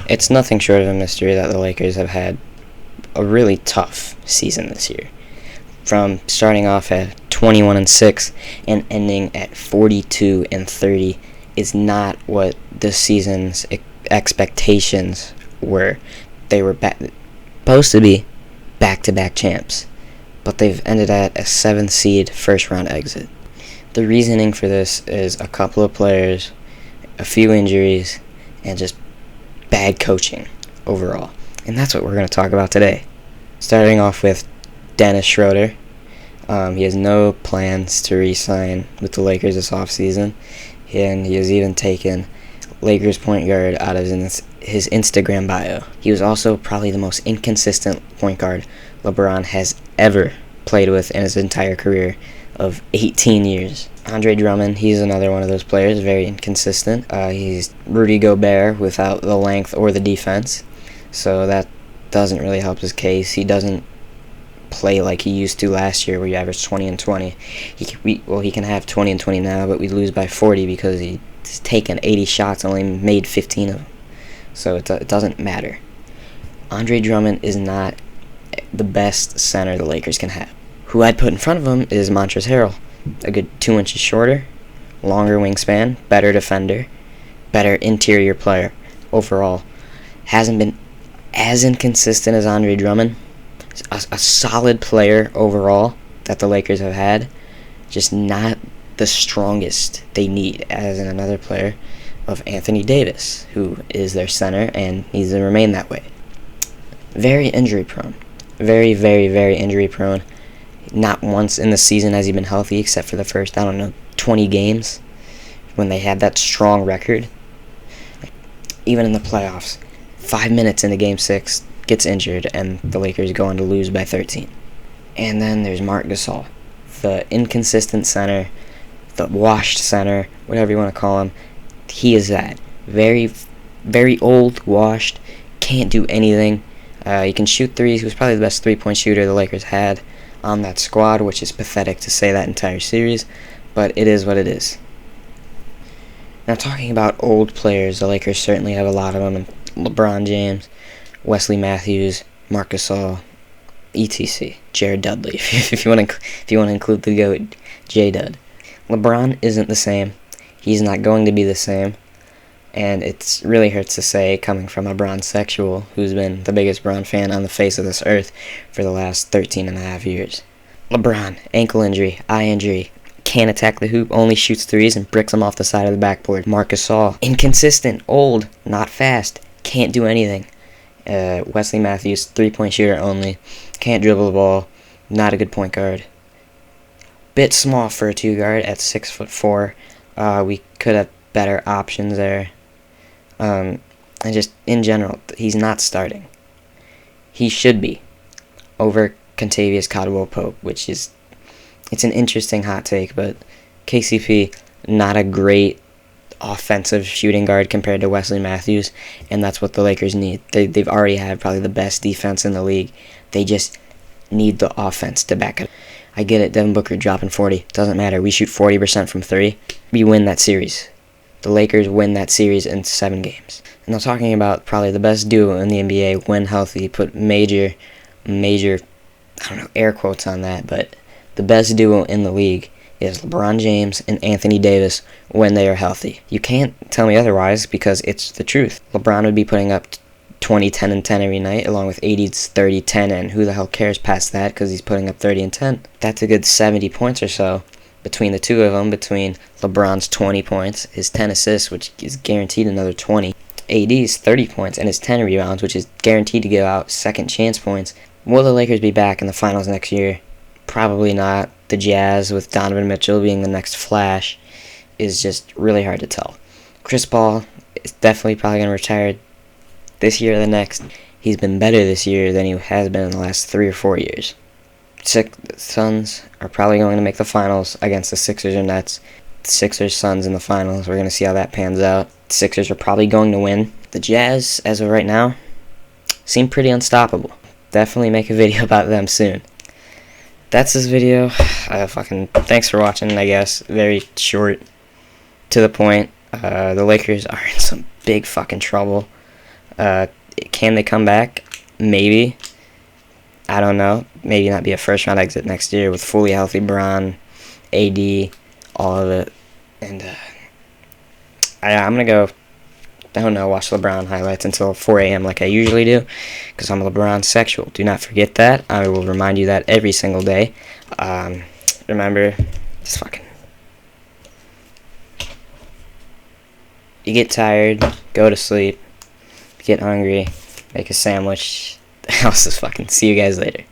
It's nothing short of a mystery that the Lakers have had a really tough season this year. From starting off at 21-6 and ending at 42-30 is not what the season's expectations were. They were supposed to be back-to-back champs, but they've ended at a 7th seed first-round exit. The reasoning for this is a couple of players, a few injuries, and just bad coaching overall. And that's what we're going to talk about today. Starting off with Dennis Schroeder. He has no plans to re-sign with the Lakers this offseason, and he has even taken Lakers point guard out of his Instagram bio. He was also probably the most inconsistent point guard LeBron has ever played with in his entire career of 18 years. Andre Drummond, he's another one of those players, very inconsistent. He's Rudy Gobert without the length or the defense, so that doesn't really help his case. He doesn't play like he used to last year, where he averaged 20 and 20. He can have 20 and 20 now, but we lose by 40 because he's taken 80 shots and only made 15 of them. So it doesn't matter. Andre Drummond is not the best center the Lakers can have. Who I'd put in front of him is Montrezl Harrell. A good 2 inches shorter, longer wingspan, better defender, better interior player overall. Hasn't been as inconsistent as Andre Drummond. A solid player overall that the Lakers have had, just not the strongest they need, as in another player of Anthony Davis, who is their center and needs to remain that way. Very injury prone. Very, very, very injury prone. Not once in the season has he been healthy, except for the first, 20 games when they had that strong record. Even in the playoffs, 5 minutes into Game 6, gets injured, and the Lakers go on to lose by 13. And then there's Marc Gasol, the inconsistent center, the washed center, whatever you want to call him. He is that. Very, very old, washed, can't do anything. He can shoot threes. He was probably the best three-point shooter the Lakers had on that squad, which is pathetic to say that entire series, but it is what it is. Now, talking about old players, the Lakers certainly have a lot of them. LeBron James, Wesley Matthews, Marc Gasol, etc. Jared Dudley, if you want to include the GOAT, J-Dud. LeBron isn't the same. He's not going to be the same. And it really hurts to say, coming from a Bron sexual who's been the biggest Bron fan on the face of this earth for the last 13 and a half years. LeBron, ankle injury, eye injury, can't attack the hoop, only shoots threes and bricks them off the side of the backboard. Marc Gasol, inconsistent, old, not fast, can't do anything. Wesley Matthews, three-point shooter only, can't dribble the ball, not a good point guard. Bit small for a two-guard at 6'4". We could have better options there. And just in general, he's not starting. He should be over Kentavious Caldwell-Pope, which is, it's an interesting hot take, but KCP, not a great offensive shooting guard compared to Wesley Matthews, and that's what the Lakers need. They've already had probably the best defense in the league. They just need the offense to back it. I get it, Devin Booker dropping 40. Doesn't matter. We shoot 40% from 3. We win that series. The Lakers win that series in 7 games. And I'm talking about probably the best duo in the NBA when healthy. Put major, air quotes on that, but the best duo in the league is LeBron James and Anthony Davis when they are healthy. You can't tell me otherwise because it's the truth. LeBron would be putting up 20, 10, and 10 every night, along with 80s, 30, 10, and who the hell cares past that because he's putting up 30 and 10. That's a good 70 points or so between the two of them, between LeBron's 20 points, his 10 assists, which is guaranteed another 20, AD's 30 points, and his 10 rebounds, which is guaranteed to give out second chance points. Will the Lakers be back in the finals next year? Probably not. The Jazz, with Donovan Mitchell being the next flash, is just really hard to tell. Chris Paul is definitely probably going to retire this year or the next. He's been better this year than he has been in the last 3 or 4 years. Suns are probably going to make the finals against the Sixers or Nets. Sixers, Suns in the finals. We're going to see how that pans out. The Sixers are probably going to win. The Jazz, as of right now, seem pretty unstoppable. Definitely make a video about them soon. That's this video. Thanks for watching, I guess. Very short, to the point. The Lakers are in some big fucking trouble. Can they come back? Maybe. I don't know. Maybe not be a first round exit next year with fully healthy Bron, AD, all of it. And I'm going to go, I don't know, watch LeBron highlights until 4 a.m. like I usually do, because I'm a LeBron sexual. Do not forget that. I will remind you that every single day. Remember, just fucking. You get tired, go to sleep, get hungry, make a sandwich. The house is fucking. See you guys later.